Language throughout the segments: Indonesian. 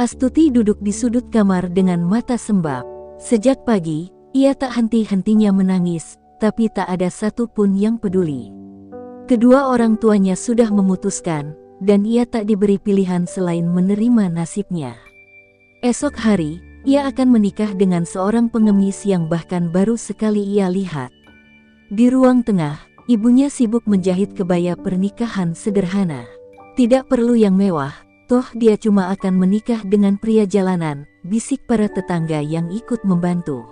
Astuti duduk di sudut kamar dengan mata sembab. Sejak pagi, ia tak henti-hentinya menangis, tapi tak ada satupun yang peduli. Kedua orang tuanya sudah memutuskan, dan ia tak diberi pilihan selain menerima nasibnya. Esok hari, ia akan menikah dengan seorang pengemis yang bahkan baru sekali ia lihat. Di ruang tengah, ibunya sibuk menjahit kebaya pernikahan sederhana. Tidak perlu yang mewah, toh dia cuma akan menikah dengan pria jalanan, bisik para tetangga yang ikut membantu.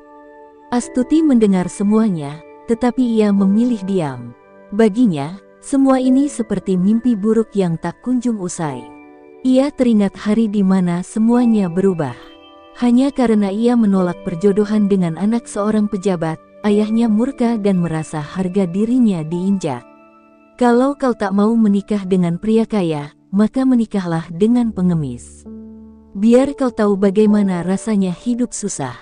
Astuti mendengar semuanya, tetapi ia memilih diam. Baginya, semua ini seperti mimpi buruk yang tak kunjung usai. Ia teringat hari di mana semuanya berubah. Hanya karena ia menolak perjodohan dengan anak seorang pejabat, ayahnya murka dan merasa harga dirinya diinjak. Kalau kau tak mau menikah dengan pria kaya, maka menikahlah dengan pengemis. Biar kau tahu bagaimana rasanya hidup susah,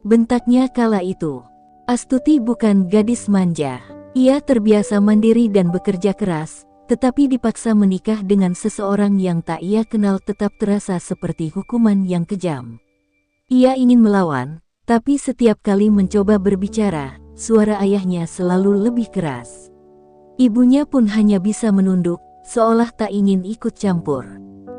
bentaknya kala itu. Astuti bukan gadis manja. Ia terbiasa mandiri dan bekerja keras, tetapi dipaksa menikah dengan seseorang yang tak ia kenal tetap terasa seperti hukuman yang kejam. Ia ingin melawan, tapi setiap kali mencoba berbicara, suara ayahnya selalu lebih keras. Ibunya pun hanya bisa menunduk, seolah tak ingin ikut campur.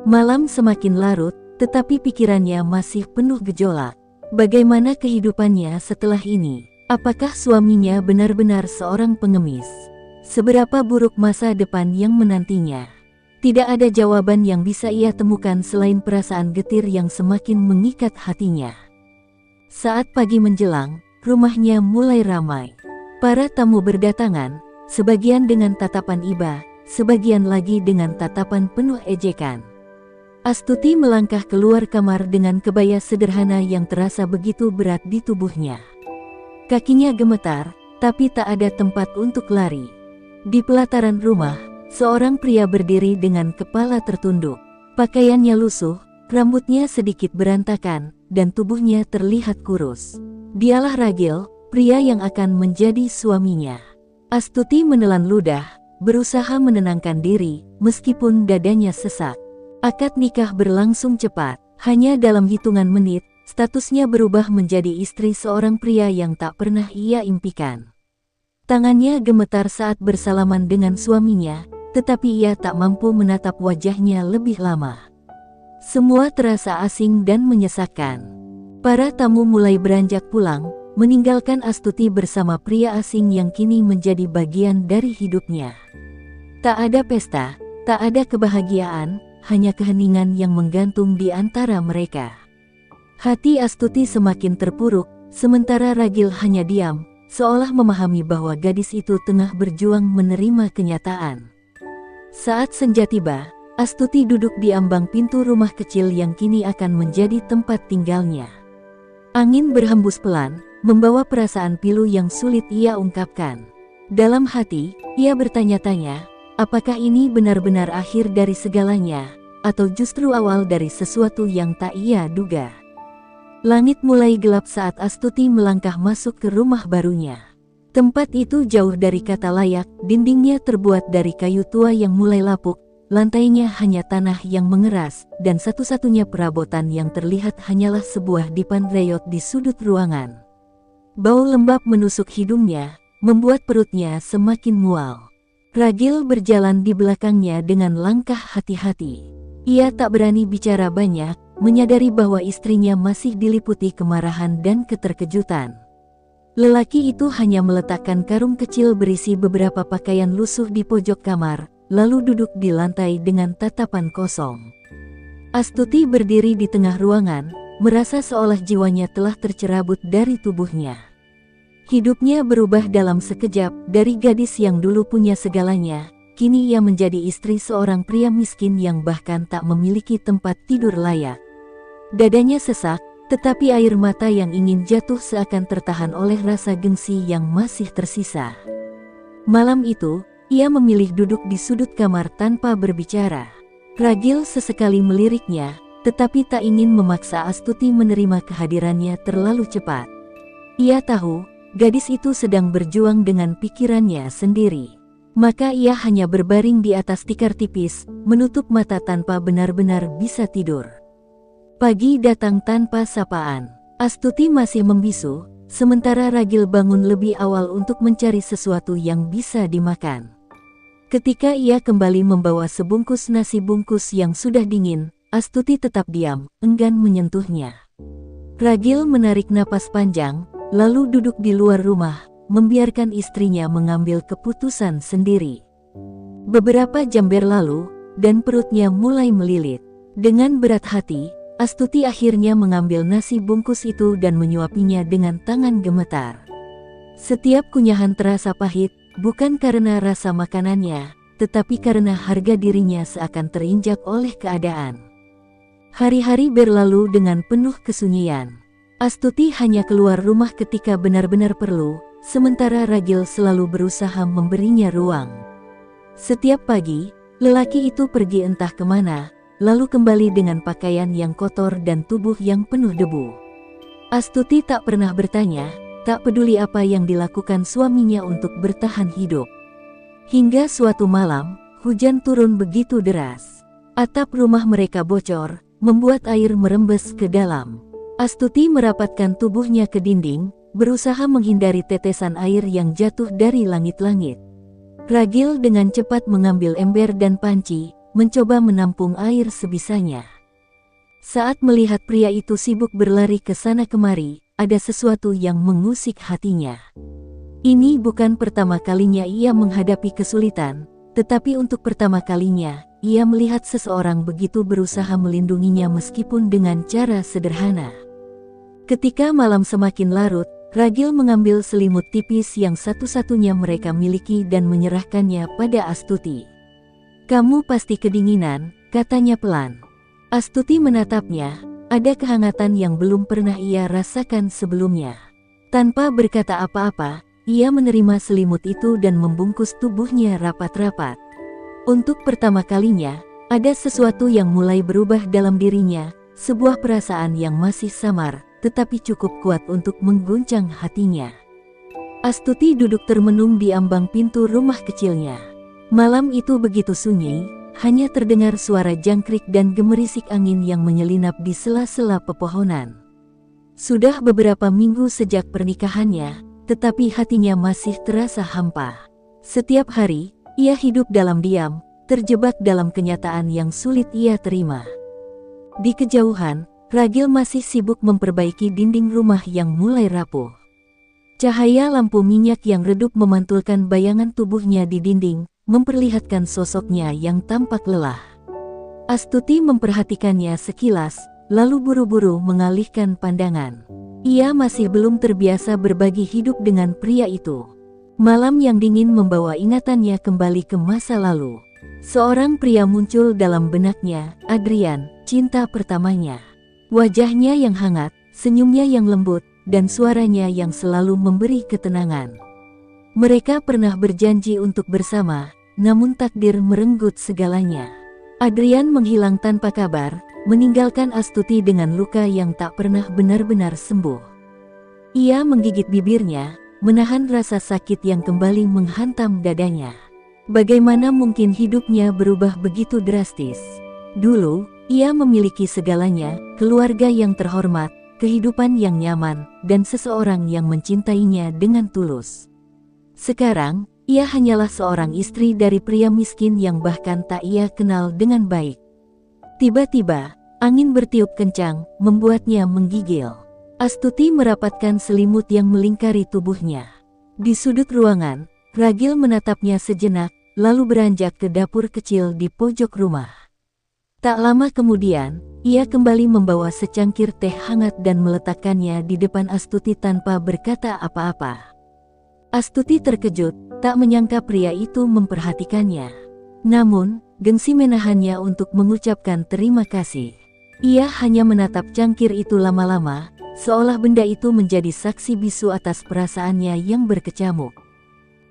Malam semakin larut, tetapi pikirannya masih penuh gejolak. Bagaimana kehidupannya setelah ini? Apakah suaminya benar-benar seorang pengemis? Seberapa buruk masa depan yang menantinya? Tidak ada jawaban yang bisa ia temukan selain perasaan getir yang semakin mengikat hatinya. Saat pagi menjelang, rumahnya mulai ramai. Para tamu berdatangan, sebagian dengan tatapan iba, sebagian lagi dengan tatapan penuh ejekan. Astuti melangkah keluar kamar dengan kebaya sederhana yang terasa begitu berat di tubuhnya. Kakinya gemetar, tapi tak ada tempat untuk lari. Di pelataran rumah, seorang pria berdiri dengan kepala tertunduk. Pakaiannya lusuh, rambutnya sedikit berantakan, dan tubuhnya terlihat kurus. Dialah Ragil, pria yang akan menjadi suaminya. Astuti menelan ludah, berusaha menenangkan diri, meskipun dadanya sesak. Akad nikah berlangsung cepat, hanya dalam hitungan menit, statusnya berubah menjadi istri seorang pria yang tak pernah ia impikan. Tangannya gemetar saat bersalaman dengan suaminya, tetapi ia tak mampu menatap wajahnya lebih lama. Semua terasa asing dan menyesakkan. Para tamu mulai beranjak pulang, meninggalkan Astuti bersama pria asing yang kini menjadi bagian dari hidupnya. Tak ada pesta, tak ada kebahagiaan, hanya keheningan yang menggantung di antara mereka. Hati Astuti semakin terpuruk, sementara Ragil hanya diam, seolah memahami bahwa gadis itu tengah berjuang menerima kenyataan. Saat senja tiba, Astuti duduk di ambang pintu rumah kecil yang kini akan menjadi tempat tinggalnya. Angin berhembus pelan, membawa perasaan pilu yang sulit ia ungkapkan. Dalam hati, ia bertanya-tanya, apakah ini benar-benar akhir dari segalanya, atau justru awal dari sesuatu yang tak ia duga. Langit mulai gelap saat Astuti melangkah masuk ke rumah barunya. Tempat itu jauh dari kata layak, dindingnya terbuat dari kayu tua yang mulai lapuk, lantainya hanya tanah yang mengeras, dan satu-satunya perabotan yang terlihat hanyalah sebuah dipan reyot di sudut ruangan. Bau lembab menusuk hidungnya, membuat perutnya semakin mual. Ragil berjalan di belakangnya dengan langkah hati-hati. Ia tak berani bicara banyak, menyadari bahwa istrinya masih diliputi kemarahan dan keterkejutan. Lelaki itu hanya meletakkan karung kecil berisi beberapa pakaian lusuh di pojok kamar, lalu duduk di lantai dengan tatapan kosong. Astuti berdiri di tengah ruangan, merasa seolah jiwanya telah tercerabut dari tubuhnya. Hidupnya berubah dalam sekejap, dari gadis yang dulu punya segalanya, kini ia menjadi istri seorang pria miskin yang bahkan tak memiliki tempat tidur layak. Dadanya sesak, tetapi air mata yang ingin jatuh seakan tertahan oleh rasa gengsi yang masih tersisa. Malam itu, ia memilih duduk di sudut kamar tanpa berbicara. Ragil sesekali meliriknya, tetapi tak ingin memaksa Astuti menerima kehadirannya terlalu cepat. Ia tahu, gadis itu sedang berjuang dengan pikirannya sendiri. Maka ia hanya berbaring di atas tikar tipis, menutup mata tanpa benar-benar bisa tidur. Pagi datang tanpa sapaan. Astuti masih membisu, sementara Ragil bangun lebih awal untuk mencari sesuatu yang bisa dimakan. Ketika ia kembali membawa sebungkus nasi bungkus yang sudah dingin, Astuti tetap diam, enggan menyentuhnya. Ragil menarik napas panjang, lalu duduk di luar rumah, membiarkan istrinya mengambil keputusan sendiri. Beberapa jam berlalu, dan perutnya mulai melilit. Dengan berat hati, Astuti akhirnya mengambil nasi bungkus itu dan menyuapinya dengan tangan gemetar. Setiap kunyahan terasa pahit, bukan karena rasa makanannya, tetapi karena harga dirinya seakan terinjak oleh keadaan. Hari-hari berlalu dengan penuh kesunyian. Astuti hanya keluar rumah ketika benar-benar perlu, sementara Ragil selalu berusaha memberinya ruang. Setiap pagi, lelaki itu pergi entah kemana, lalu kembali dengan pakaian yang kotor dan tubuh yang penuh debu. Astuti tak pernah bertanya, tak peduli apa yang dilakukan suaminya untuk bertahan hidup. Hingga suatu malam, hujan turun begitu deras. Atap rumah mereka bocor, membuat air merembes ke dalam. Astuti merapatkan tubuhnya ke dinding, berusaha menghindari tetesan air yang jatuh dari langit-langit. Ragil dengan cepat mengambil ember dan panci, mencoba menampung air sebisanya. Saat melihat pria itu sibuk berlari ke sana kemari, ada sesuatu yang mengusik hatinya. Ini bukan pertama kalinya ia menghadapi kesulitan, tetapi untuk pertama kalinya, ia melihat seseorang begitu berusaha melindunginya meskipun dengan cara sederhana. Ketika malam semakin larut, Ragil mengambil selimut tipis yang satu-satunya mereka miliki dan menyerahkannya pada Astuti. "Kamu pasti kedinginan," katanya pelan. Astuti menatapnya, ada kehangatan yang belum pernah ia rasakan sebelumnya. Tanpa berkata apa-apa, ia menerima selimut itu dan membungkus tubuhnya rapat-rapat. Untuk pertama kalinya, ada sesuatu yang mulai berubah dalam dirinya, sebuah perasaan yang masih samar, tetapi cukup kuat untuk mengguncang hatinya. Astuti duduk termenung di ambang pintu rumah kecilnya. Malam itu begitu sunyi, hanya terdengar suara jangkrik dan gemerisik angin yang menyelinap di sela-sela pepohonan. Sudah beberapa minggu sejak pernikahannya, tetapi hatinya masih terasa hampa. Setiap hari, ia hidup dalam diam, terjebak dalam kenyataan yang sulit ia terima. Di kejauhan, Ragil masih sibuk memperbaiki dinding rumah yang mulai rapuh. Cahaya lampu minyak yang redup memantulkan bayangan tubuhnya di dinding, memperlihatkan sosoknya yang tampak lelah. Astuti memperhatikannya sekilas, lalu buru-buru mengalihkan pandangan. Ia masih belum terbiasa berbagi hidup dengan pria itu. Malam yang dingin membawa ingatannya kembali ke masa lalu. Seorang pria muncul dalam benaknya, Adrian, cinta pertamanya. Wajahnya yang hangat, senyumnya yang lembut, dan suaranya yang selalu memberi ketenangan. Mereka pernah berjanji untuk bersama, namun takdir merenggut segalanya. Adrian menghilang tanpa kabar, meninggalkan Astuti dengan luka yang tak pernah benar-benar sembuh. Ia menggigit bibirnya, menahan rasa sakit yang kembali menghantam dadanya. Bagaimana mungkin hidupnya berubah begitu drastis? Dulu, ia memiliki segalanya, keluarga yang terhormat, kehidupan yang nyaman, dan seseorang yang mencintainya dengan tulus. Sekarang, ia hanyalah seorang istri dari pria miskin yang bahkan tak ia kenal dengan baik. Tiba-tiba, angin bertiup kencang, membuatnya menggigil. Astuti merapatkan selimut yang melingkari tubuhnya. Di sudut ruangan, Ragil menatapnya sejenak, lalu beranjak ke dapur kecil di pojok rumah. Tak lama kemudian, ia kembali membawa secangkir teh hangat dan meletakkannya di depan Astuti tanpa berkata apa-apa. Astuti terkejut, tak menyangka pria itu memperhatikannya. Namun, gengsi menahannya untuk mengucapkan terima kasih. Ia hanya menatap cangkir itu lama-lama, seolah benda itu menjadi saksi bisu atas perasaannya yang berkecamuk.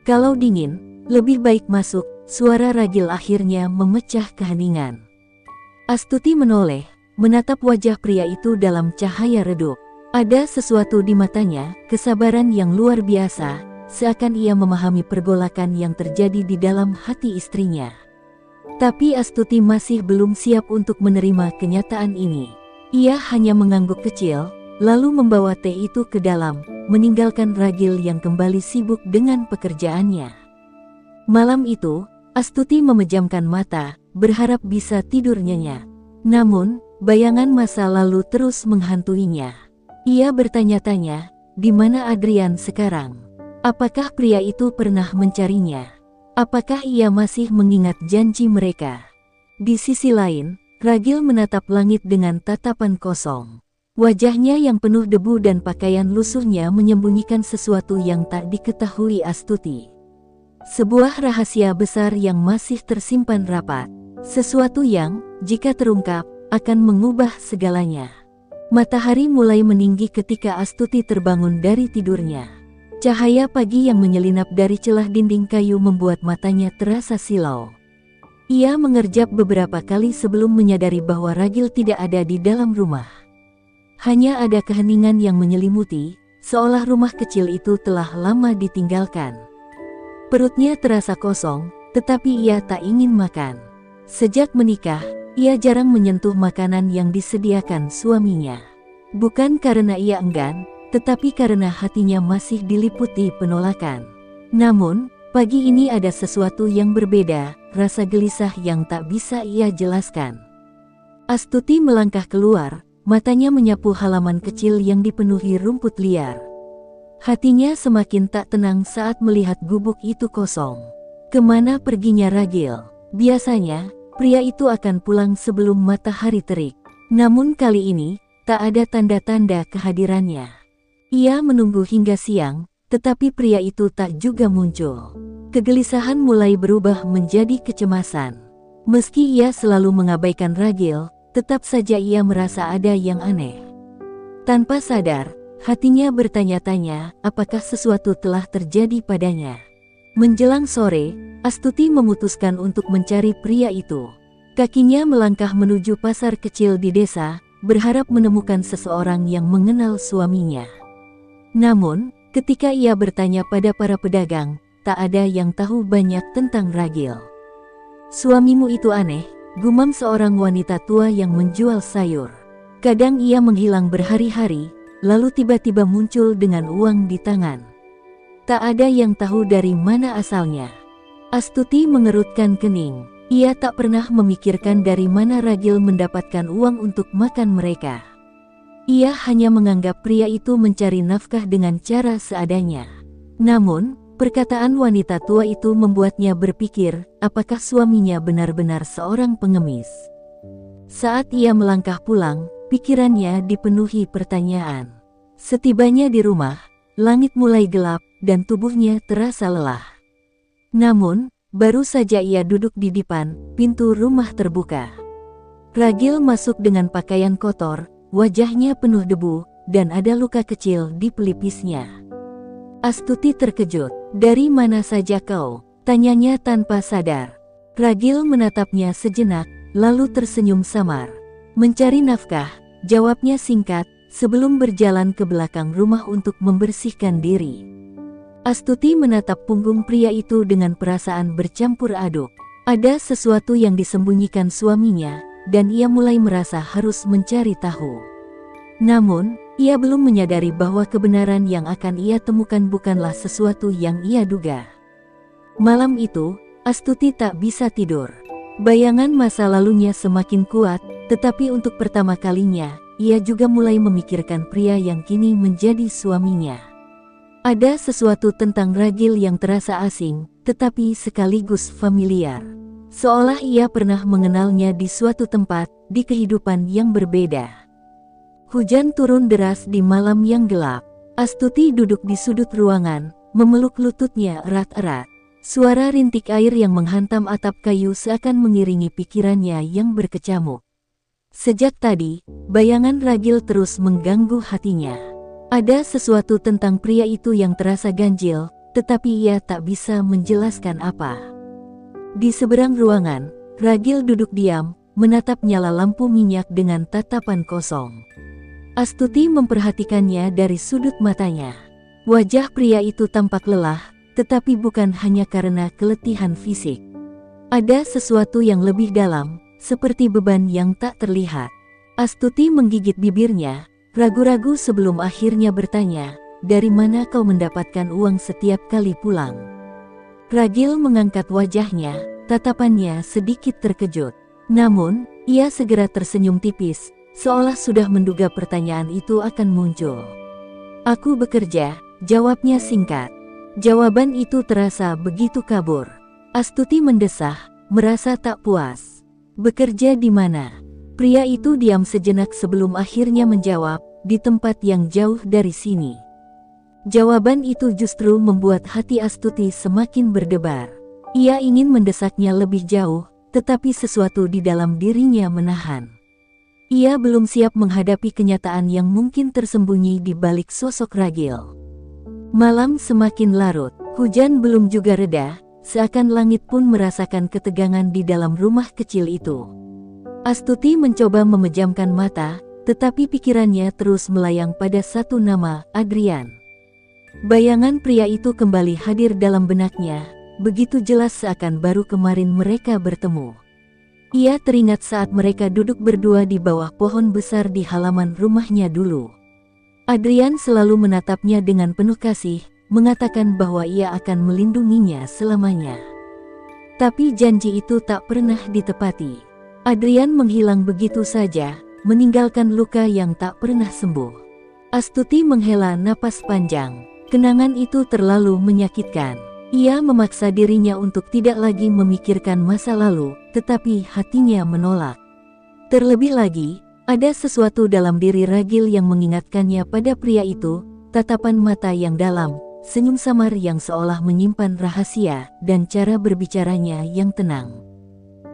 "Kalau dingin, lebih baik masuk," suara Ragil akhirnya memecah keheningan. Astuti menoleh, menatap wajah pria itu dalam cahaya redup. Ada sesuatu di matanya, kesabaran yang luar biasa, seakan ia memahami pergolakan yang terjadi di dalam hati istrinya. Tapi Astuti masih belum siap untuk menerima kenyataan ini. Ia hanya mengangguk kecil, lalu membawa teh itu ke dalam, meninggalkan Ragil yang kembali sibuk dengan pekerjaannya. Malam itu, Astuti memejamkan mata, berharap bisa tidur nyenyak. Namun, bayangan masa lalu terus menghantuinya. Ia bertanya-tanya, di mana Adrian sekarang? Apakah pria itu pernah mencarinya? Apakah ia masih mengingat janji mereka? Di sisi lain, Ragil menatap langit dengan tatapan kosong. Wajahnya yang penuh debu dan pakaian lusuhnya menyembunyikan sesuatu yang tak diketahui Astuti. Sebuah rahasia besar yang masih tersimpan rapat. Sesuatu yang, jika terungkap, akan mengubah segalanya. Matahari mulai meninggi ketika Astuti terbangun dari tidurnya. Cahaya pagi yang menyelinap dari celah dinding kayu membuat matanya terasa silau. Ia mengerjap beberapa kali sebelum menyadari bahwa Ragil tidak ada di dalam rumah. Hanya ada keheningan yang menyelimuti, seolah rumah kecil itu telah lama ditinggalkan. Perutnya terasa kosong, tetapi ia tak ingin makan. Sejak menikah, ia jarang menyentuh makanan yang disediakan suaminya. Bukan karena ia enggan, tetapi karena hatinya masih diliputi penolakan. Namun, pagi ini ada sesuatu yang berbeda, rasa gelisah yang tak bisa ia jelaskan. Astuti melangkah keluar, matanya menyapu halaman kecil yang dipenuhi rumput liar. Hatinya semakin tak tenang saat melihat gubuk itu kosong. Kemana perginya Ragil? Biasanya, pria itu akan pulang sebelum matahari terik. Namun kali ini, tak ada tanda-tanda kehadirannya. Ia menunggu hingga siang, tetapi pria itu tak juga muncul. Kegelisahan mulai berubah menjadi kecemasan. Meski ia selalu mengabaikan Ragil, tetap saja ia merasa ada yang aneh. Tanpa sadar, hatinya bertanya-tanya apakah sesuatu telah terjadi padanya. Menjelang sore, Astuti memutuskan untuk mencari pria itu. Kakinya melangkah menuju pasar kecil di desa, berharap menemukan seseorang yang mengenal suaminya. Namun, ketika ia bertanya pada para pedagang, tak ada yang tahu banyak tentang Ragil. "Suamimu itu aneh," gumam seorang wanita tua yang menjual sayur. "Kadang ia menghilang berhari-hari, lalu tiba-tiba muncul dengan uang di tangan. Tak ada yang tahu dari mana asalnya." Astuti mengerutkan kening. Ia tak pernah memikirkan dari mana Ragil mendapatkan uang untuk makan mereka. Ia hanya menganggap pria itu mencari nafkah dengan cara seadanya. Namun, perkataan wanita tua itu membuatnya berpikir, apakah suaminya benar-benar seorang pengemis? Saat ia melangkah pulang, pikirannya dipenuhi pertanyaan. Setibanya di rumah, langit mulai gelap dan tubuhnya terasa lelah. Namun, baru saja ia duduk di depan, pintu rumah terbuka. Ragil masuk dengan pakaian kotor, wajahnya penuh debu, dan ada luka kecil di pelipisnya. Astuti terkejut. "Dari mana saja kau?" tanyanya tanpa sadar. Ragil menatapnya sejenak, lalu tersenyum samar. "Mencari nafkah," jawabnya singkat, sebelum berjalan ke belakang rumah untuk membersihkan diri. Astuti menatap punggung pria itu dengan perasaan bercampur aduk. Ada sesuatu yang disembunyikan suaminya, dan ia mulai merasa harus mencari tahu. Namun, ia belum menyadari bahwa kebenaran yang akan ia temukan bukanlah sesuatu yang ia duga. Malam itu, Astuti tak bisa tidur. Bayangan masa lalunya semakin kuat, tetapi untuk pertama kalinya, ia juga mulai memikirkan pria yang kini menjadi suaminya. Ada sesuatu tentang Ragil yang terasa asing, tetapi sekaligus familiar. Seolah ia pernah mengenalnya di suatu tempat, di kehidupan yang berbeda. Hujan turun deras di malam yang gelap. Astuti duduk di sudut ruangan, memeluk lututnya erat-erat. Suara rintik air yang menghantam atap kayu seakan mengiringi pikirannya yang berkecamuk. Sejak tadi, bayangan Ragil terus mengganggu hatinya. Ada sesuatu tentang pria itu yang terasa ganjil, tetapi ia tak bisa menjelaskan apa. Di seberang ruangan, Ragil duduk diam, menatap nyala lampu minyak dengan tatapan kosong. Astuti memperhatikannya dari sudut matanya. Wajah pria itu tampak lelah, tetapi bukan hanya karena keletihan fisik. Ada sesuatu yang lebih dalam, seperti beban yang tak terlihat. Astuti menggigit bibirnya, ragu-ragu sebelum akhirnya bertanya, "Dari mana kau mendapatkan uang setiap kali pulang?" Ragil mengangkat wajahnya, tatapannya sedikit terkejut. Namun, ia segera tersenyum tipis, seolah sudah menduga pertanyaan itu akan muncul. "Aku bekerja," jawabnya singkat. Jawaban itu terasa begitu kabur. Astuti mendesah, merasa tak puas. "Bekerja di mana?" Pria itu diam sejenak sebelum akhirnya menjawab, "Di tempat yang jauh dari sini." Jawaban itu justru membuat hati Astuti semakin berdebar. Ia ingin mendesaknya lebih jauh, tetapi sesuatu di dalam dirinya menahan. Ia belum siap menghadapi kenyataan yang mungkin tersembunyi di balik sosok Ragil. Malam semakin larut, hujan belum juga reda, seakan langit pun merasakan ketegangan di dalam rumah kecil itu. Astuti mencoba memejamkan mata, tetapi pikirannya terus melayang pada satu nama, Adrian. Bayangan pria itu kembali hadir dalam benaknya, begitu jelas seakan baru kemarin mereka bertemu. Ia teringat saat mereka duduk berdua di bawah pohon besar di halaman rumahnya dulu. Adrian selalu menatapnya dengan penuh kasih, mengatakan bahwa ia akan melindunginya selamanya. Tapi janji itu tak pernah ditepati. Adrian menghilang begitu saja, meninggalkan luka yang tak pernah sembuh. Astuti menghela napas panjang. Kenangan itu terlalu menyakitkan. Ia memaksa dirinya untuk tidak lagi memikirkan masa lalu, tetapi hatinya menolak. Terlebih lagi, ada sesuatu dalam diri Ragil yang mengingatkannya pada pria itu, tatapan mata yang dalam, senyum samar yang seolah menyimpan rahasia, dan cara berbicaranya yang tenang.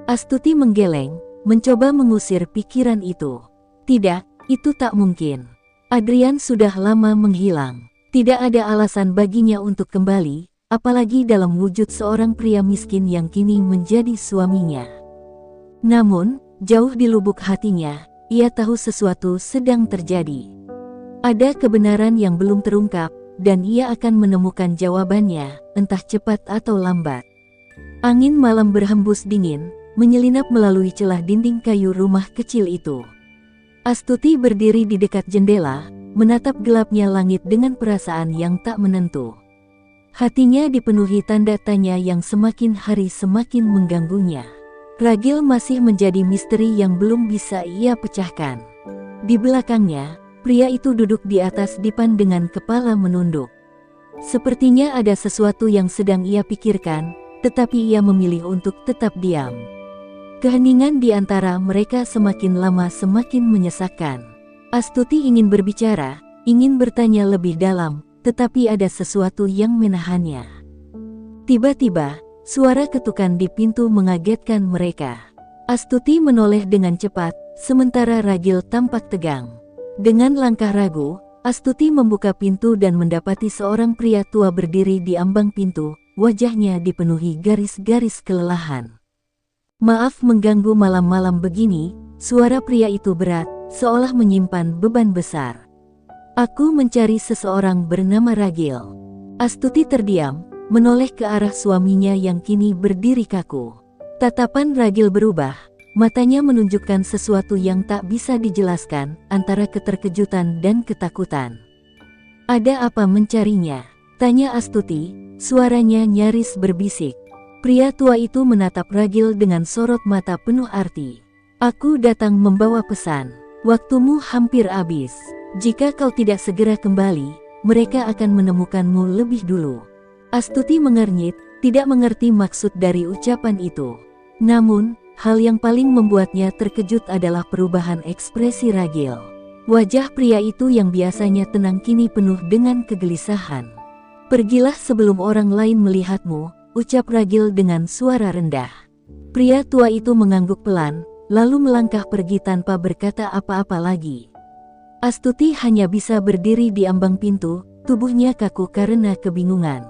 Astuti menggeleng, mencoba mengusir pikiran itu. Tidak, itu tak mungkin. Adrian sudah lama menghilang. Tidak ada alasan baginya untuk kembali, apalagi dalam wujud seorang pria miskin yang kini menjadi suaminya. Namun, jauh di lubuk hatinya, ia tahu sesuatu sedang terjadi. Ada kebenaran yang belum terungkap, dan ia akan menemukan jawabannya, entah cepat atau lambat. Angin malam berhembus dingin, menyelinap melalui celah dinding kayu rumah kecil itu. Astuti berdiri di dekat jendela, menatap gelapnya langit dengan perasaan yang tak menentu. Hatinya dipenuhi tanda tanya yang semakin hari semakin mengganggunya. Ragil masih menjadi misteri yang belum bisa ia pecahkan. Di belakangnya, pria itu duduk di atas dipan dengan kepala menunduk. Sepertinya ada sesuatu yang sedang ia pikirkan, tetapi ia memilih untuk tetap diam. Keheningan di antara mereka semakin lama semakin menyesakkan. Astuti ingin berbicara, ingin bertanya lebih dalam, tetapi ada sesuatu yang menahannya. Tiba-tiba, suara ketukan di pintu mengagetkan mereka. Astuti menoleh dengan cepat, sementara Ragil tampak tegang. Dengan langkah ragu, Astuti membuka pintu dan mendapati seorang pria tua berdiri di ambang pintu, wajahnya dipenuhi garis-garis kelelahan. "Maaf mengganggu malam-malam begini," suara pria itu berat, seolah menyimpan beban besar. "Aku mencari seseorang bernama Ragil." Astuti terdiam, menoleh ke arah suaminya yang kini berdiri kaku. Tatapan Ragil berubah, matanya menunjukkan sesuatu yang tak bisa dijelaskan, antara keterkejutan dan ketakutan. "Ada apa mencarinya?" tanya Astuti, suaranya nyaris berbisik. Pria tua itu menatap Ragil dengan sorot mata penuh arti. "Aku datang membawa pesan. Waktumu hampir habis. Jika kau tidak segera kembali, mereka akan menemukanmu lebih dulu." Astuti mengernyit, tidak mengerti maksud dari ucapan itu. Namun, hal yang paling membuatnya terkejut adalah perubahan ekspresi Ragil. Wajah pria itu yang biasanya tenang kini penuh dengan kegelisahan. "Pergilah sebelum orang lain melihatmu," ucap Ragil dengan suara rendah. Pria tua itu mengangguk pelan, lalu melangkah pergi tanpa berkata apa-apa lagi. Astuti hanya bisa berdiri di ambang pintu, tubuhnya kaku karena kebingungan.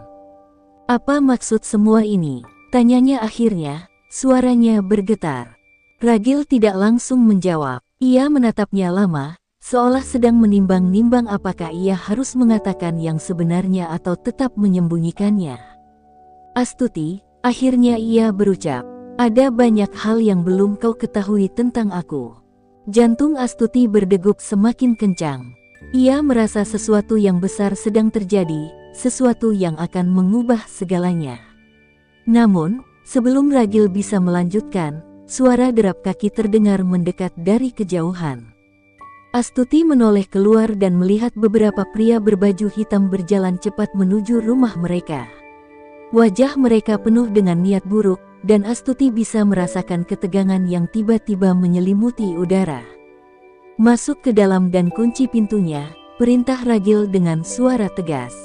"Apa maksud semua ini?" tanyanya akhirnya, suaranya bergetar. Ragil tidak langsung menjawab. Ia menatapnya lama, seolah sedang menimbang-nimbang apakah ia harus mengatakan yang sebenarnya atau tetap menyembunyikannya. "Astuti," akhirnya ia berucap, "ada banyak hal yang belum kau ketahui tentang aku. Jantung Astuti berdegup semakin kencang. Ia merasa sesuatu yang besar sedang terjadi, sesuatu yang akan mengubah segalanya. Namun, sebelum Ragil bisa melanjutkan, suara derap kaki terdengar mendekat dari kejauhan. Astuti menoleh keluar dan melihat beberapa pria berbaju hitam berjalan cepat menuju rumah mereka. Wajah mereka penuh dengan niat buruk, dan Astuti bisa merasakan ketegangan yang tiba-tiba menyelimuti udara. Masuk ke dalam dan kunci pintunya, perintah Ragil dengan suara tegas.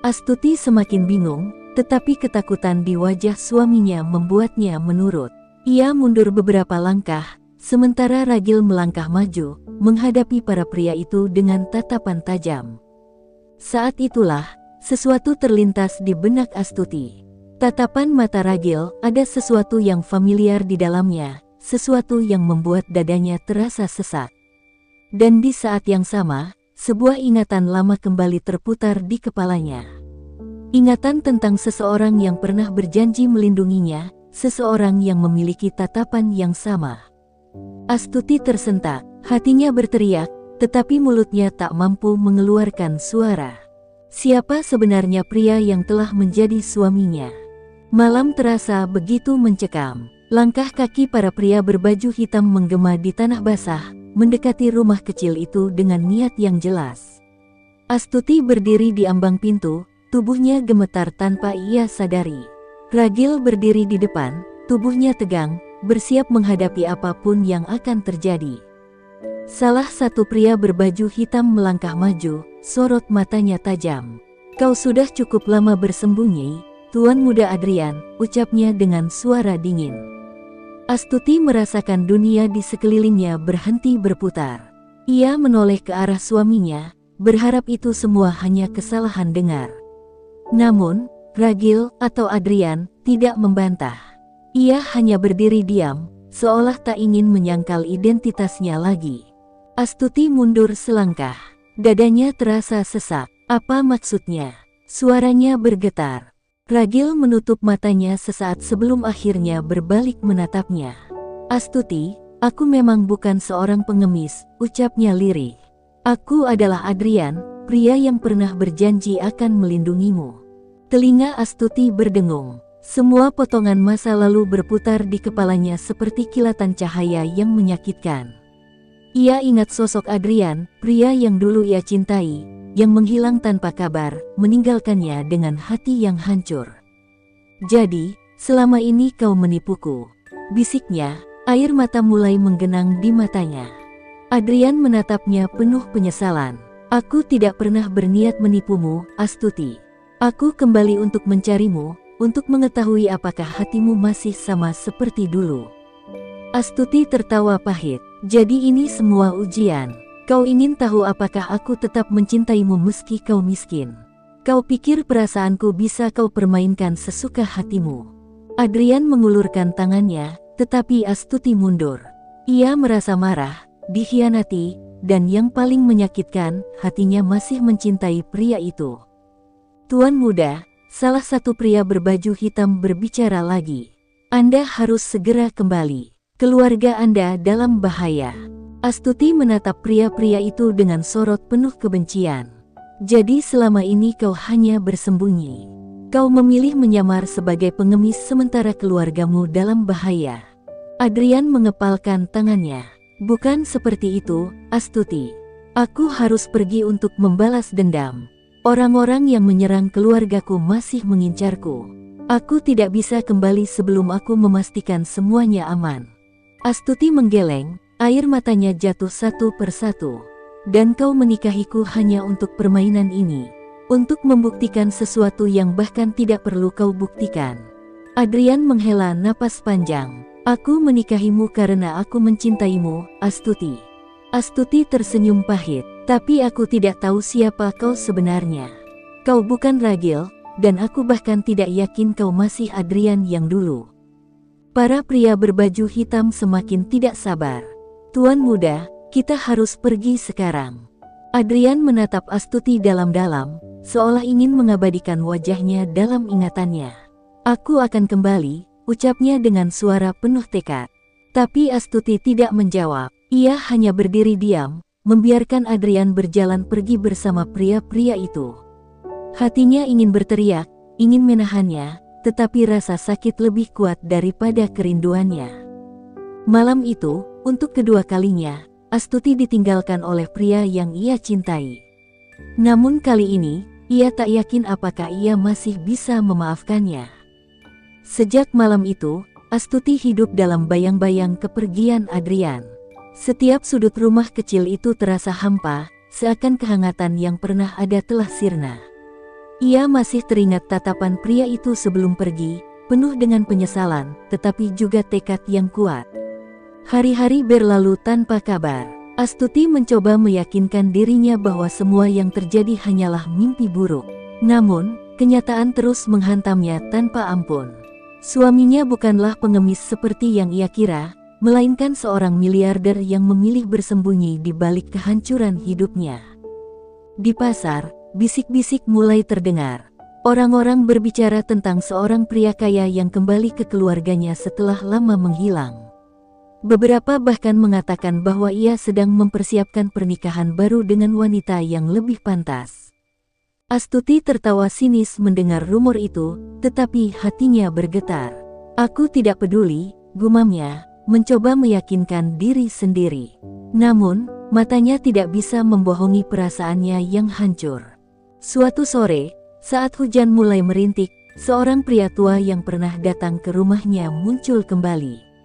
Astuti semakin bingung, tetapi ketakutan di wajah suaminya membuatnya menurut. Ia mundur beberapa langkah, sementara Ragil melangkah maju, menghadapi para pria itu dengan tatapan tajam. Saat itulah, sesuatu terlintas di benak Astuti. Tatapan mata Ragil, ada sesuatu yang familiar di dalamnya, sesuatu yang membuat dadanya terasa sesak. Dan di saat yang sama, sebuah ingatan lama kembali terputar di kepalanya. Ingatan tentang seseorang yang pernah berjanji melindunginya, seseorang yang memiliki tatapan yang sama. Astuti tersentak, hatinya berteriak, tetapi mulutnya tak mampu mengeluarkan suara. Siapa sebenarnya pria yang telah menjadi suaminya? Malam terasa begitu mencekam. Langkah kaki para pria berbaju hitam menggema di tanah basah, mendekati rumah kecil itu dengan niat yang jelas. Astuti berdiri di ambang pintu, tubuhnya gemetar tanpa ia sadari. Ragil berdiri di depan, tubuhnya tegang, bersiap menghadapi apapun yang akan terjadi. Salah satu pria berbaju hitam melangkah maju, sorot matanya tajam. "Kau sudah cukup lama bersembunyi, Tuan Muda Adrian," ucapnya dengan suara dingin. Astuti merasakan dunia di sekelilingnya berhenti berputar. Ia menoleh ke arah suaminya, berharap itu semua hanya kesalahan dengar. Namun, Ragil atau Adrian tidak membantah. Ia hanya berdiri diam, seolah tak ingin menyangkal identitasnya lagi. Astuti mundur selangkah. Dadanya terasa sesak. Apa maksudnya? Suaranya bergetar. Ragil menutup matanya sesaat sebelum akhirnya berbalik menatapnya. "Astuti, aku memang bukan seorang pengemis," ucapnya lirih. "Aku adalah Adrian, pria yang pernah berjanji akan melindungimu." Telinga Astuti berdengung. Semua potongan masa lalu berputar di kepalanya seperti kilatan cahaya yang menyakitkan. Ia ingat sosok Adrian, pria yang dulu ia cintai, yang menghilang tanpa kabar, meninggalkannya dengan hati yang hancur. "Jadi, selama ini kau menipuku," bisiknya, air mata mulai menggenang di matanya. Adrian menatapnya penuh penyesalan. "Aku tidak pernah berniat menipumu, Astuti. Aku kembali untuk mencarimu, untuk mengetahui apakah hatimu masih sama seperti dulu." Astuti tertawa pahit. "Jadi ini semua ujian. Kau ingin tahu apakah aku tetap mencintaimu meski kau miskin? Kau pikir perasaanku bisa kau permainkan sesuka hatimu?" Adrian mengulurkan tangannya, tetapi Astuti mundur. Ia merasa marah, dikhianati, dan yang paling menyakitkan, hatinya masih mencintai pria itu. "Tuan Muda," salah satu pria berbaju hitam berbicara lagi. "Anda harus segera kembali. Keluarga Anda dalam bahaya." Astuti menatap pria-pria itu dengan sorot penuh kebencian. "Jadi selama ini kau hanya bersembunyi. Kau memilih menyamar sebagai pengemis sementara keluargamu dalam bahaya." Adrian mengepalkan tangannya. "Bukan seperti itu, Astuti. Aku harus pergi untuk membalas dendam. Orang-orang yang menyerang keluargaku masih mengincarku. Aku tidak bisa kembali sebelum aku memastikan semuanya aman." Astuti menggeleng, air matanya jatuh satu persatu. "Dan kau menikahiku hanya untuk permainan ini? Untuk membuktikan sesuatu yang bahkan tidak perlu kau buktikan?" Adrian menghela napas panjang. "Aku menikahimu karena aku mencintaimu, Astuti." Astuti tersenyum pahit. "Tapi aku tidak tahu siapa kau sebenarnya. Kau bukan Ragil, dan aku bahkan tidak yakin kau masih Adrian yang dulu." Para pria berbaju hitam semakin tidak sabar. "Tuan Muda, kita harus pergi sekarang." Adrian menatap Astuti dalam-dalam, seolah ingin mengabadikan wajahnya dalam ingatannya. "Aku akan kembali," ucapnya dengan suara penuh tekad. Tapi Astuti tidak menjawab. Ia hanya berdiri diam, membiarkan Adrian berjalan pergi bersama pria-pria itu. Hatinya ingin berteriak, ingin menahannya, tetapi rasa sakit lebih kuat daripada kerinduannya. Malam itu, untuk kedua kalinya, Astuti ditinggalkan oleh pria yang ia cintai. Namun kali ini, ia tak yakin apakah ia masih bisa memaafkannya. Sejak malam itu, Astuti hidup dalam bayang-bayang kepergian Adrian. Setiap sudut rumah kecil itu terasa hampa, seakan kehangatan yang pernah ada telah sirna. Ia masih teringat tatapan pria itu sebelum pergi, penuh dengan penyesalan, tetapi juga tekad yang kuat. Hari-hari berlalu tanpa kabar. Astuti mencoba meyakinkan dirinya bahwa semua yang terjadi hanyalah mimpi buruk. Namun, kenyataan terus menghantamnya tanpa ampun. Suaminya bukanlah pengemis seperti yang ia kira, melainkan seorang miliarder yang memilih bersembunyi di balik kehancuran hidupnya. Di pasar, bisik-bisik mulai terdengar. Orang-orang berbicara tentang seorang pria kaya yang kembali ke keluarganya setelah lama menghilang. Beberapa bahkan mengatakan bahwa ia sedang mempersiapkan pernikahan baru dengan wanita yang lebih pantas. Astuti tertawa sinis mendengar rumor itu, tetapi hatinya bergetar. "Aku tidak peduli," gumamnya, mencoba meyakinkan diri sendiri. Namun, matanya tidak bisa membohongi perasaannya yang hancur. Suatu sore, saat hujan mulai merintik, seorang pria tua yang pernah datang ke rumahnya muncul kembali.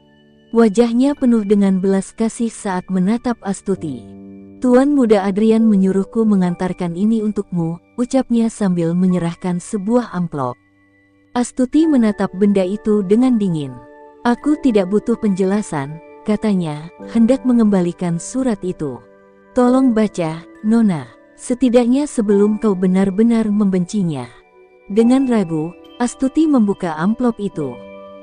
Wajahnya penuh dengan belas kasih saat menatap Astuti. "Tuan muda Adrian menyuruhku mengantarkan ini untukmu," ucapnya sambil menyerahkan sebuah amplop. Astuti menatap benda itu dengan dingin. "Aku tidak butuh penjelasan," katanya, hendak mengembalikan surat itu. "Tolong baca, Nona, setidaknya sebelum kau benar-benar membencinya." Dengan ragu, Astuti membuka amplop itu.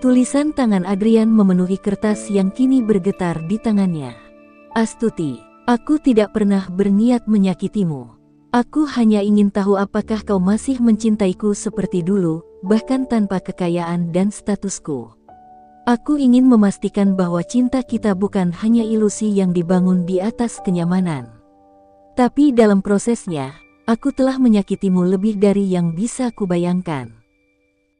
Tulisan tangan Adrian memenuhi kertas yang kini bergetar di tangannya. "Astuti, aku tidak pernah berniat menyakitimu. Aku hanya ingin tahu apakah kau masih mencintaiku seperti dulu, bahkan tanpa kekayaan dan statusku. Aku ingin memastikan bahwa cinta kita bukan hanya ilusi yang dibangun di atas kenyamanan. Tapi dalam prosesnya, aku telah menyakitimu lebih dari yang bisa kubayangkan.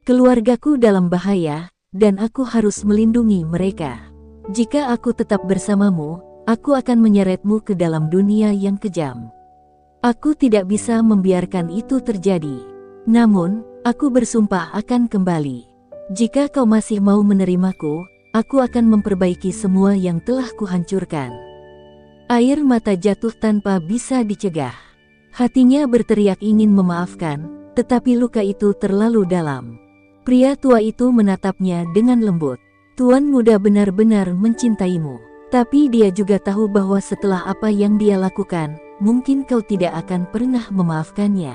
Keluargaku dalam bahaya, dan aku harus melindungi mereka. Jika aku tetap bersamamu, aku akan menyeretmu ke dalam dunia yang kejam. Aku tidak bisa membiarkan itu terjadi. Namun, aku bersumpah akan kembali. Jika kau masih mau menerimaku, aku akan memperbaiki semua yang telah kuhancurkan." Air mata jatuh tanpa bisa dicegah. Hatinya berteriak ingin memaafkan, tetapi luka itu terlalu dalam. Pria tua itu menatapnya dengan lembut. "Tuan muda benar-benar mencintaimu. Tapi dia juga tahu bahwa setelah apa yang dia lakukan, mungkin kau tidak akan pernah memaafkannya."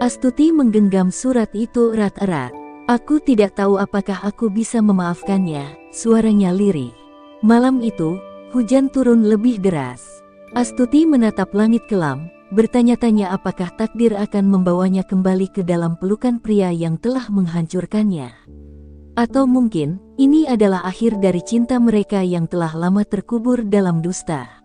Astuti menggenggam surat itu erat-erat. "Aku tidak tahu apakah aku bisa memaafkannya," suaranya lirih. Malam itu, hujan turun lebih deras. Astuti menatap langit kelam, bertanya-tanya apakah takdir akan membawanya kembali ke dalam pelukan pria yang telah menghancurkannya. Atau mungkin, ini adalah akhir dari cinta mereka yang telah lama terkubur dalam dusta.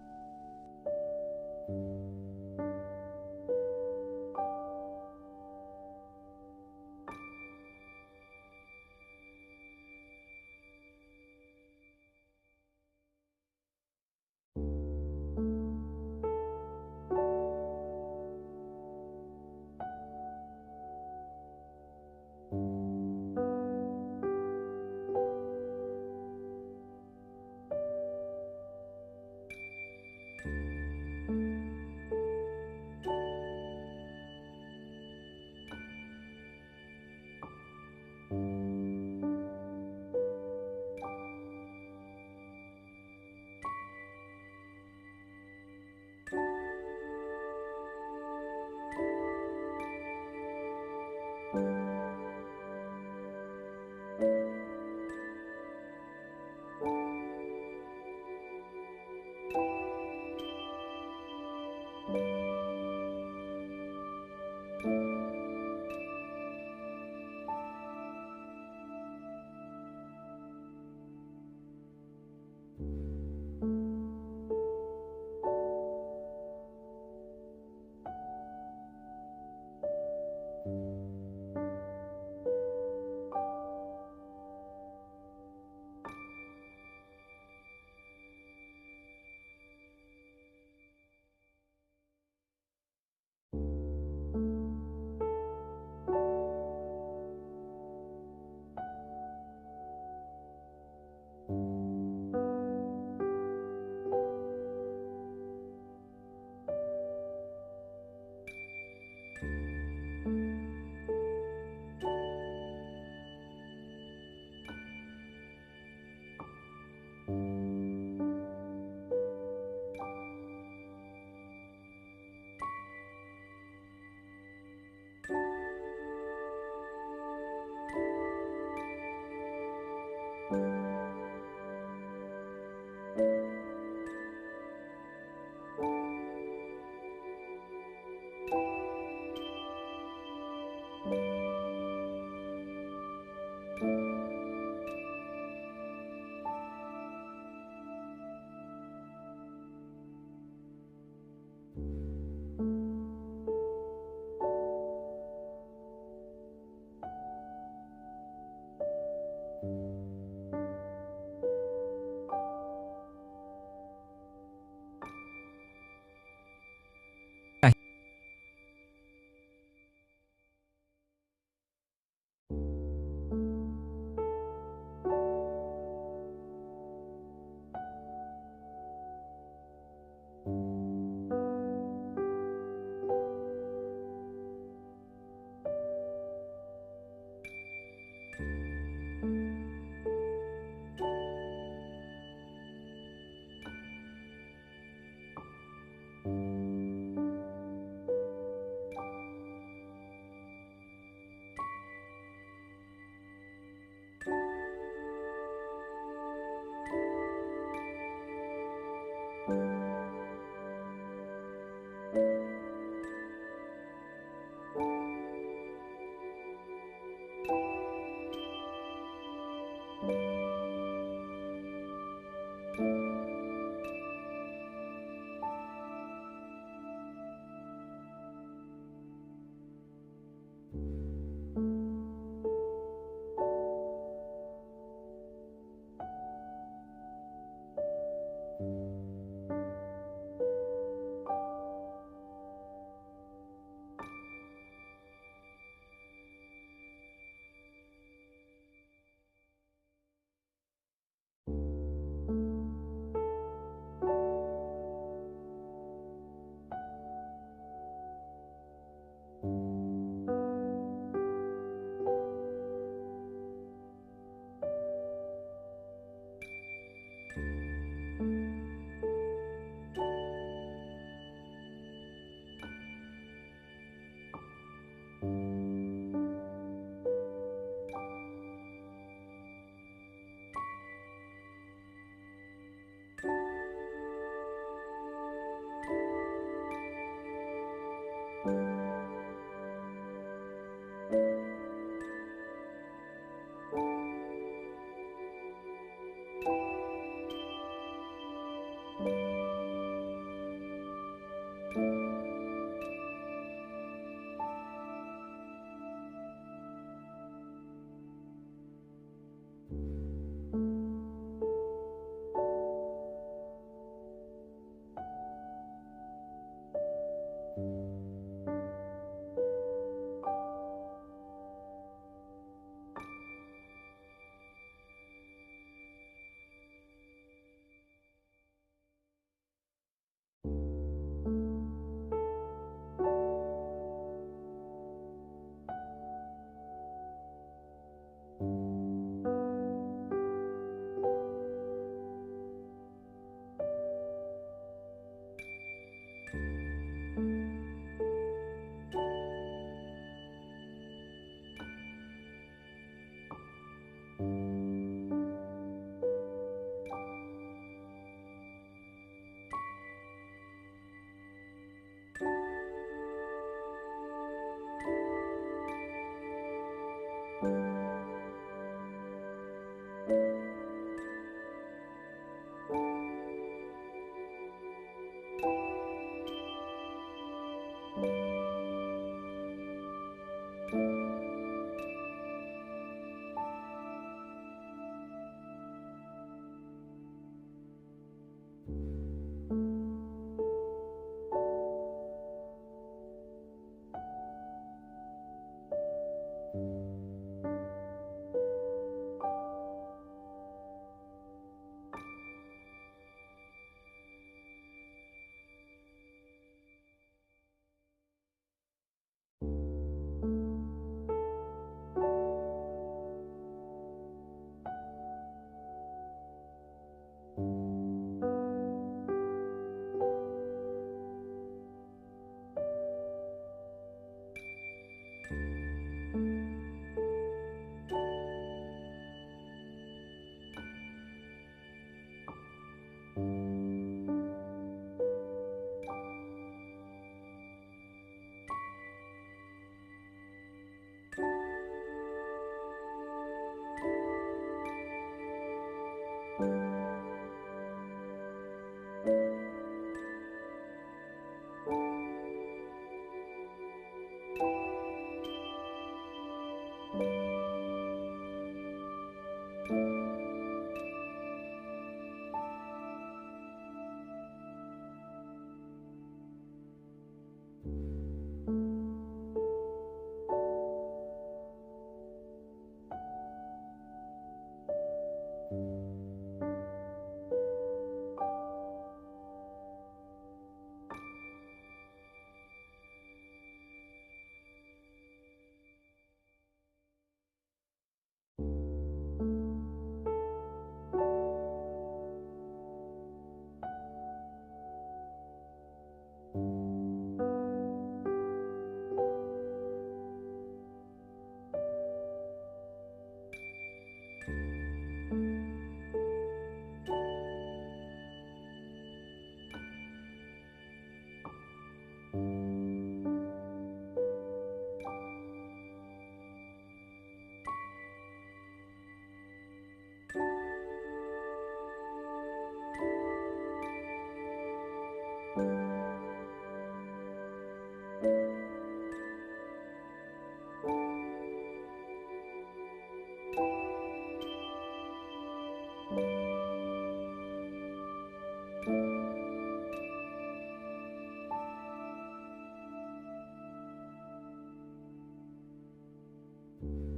you.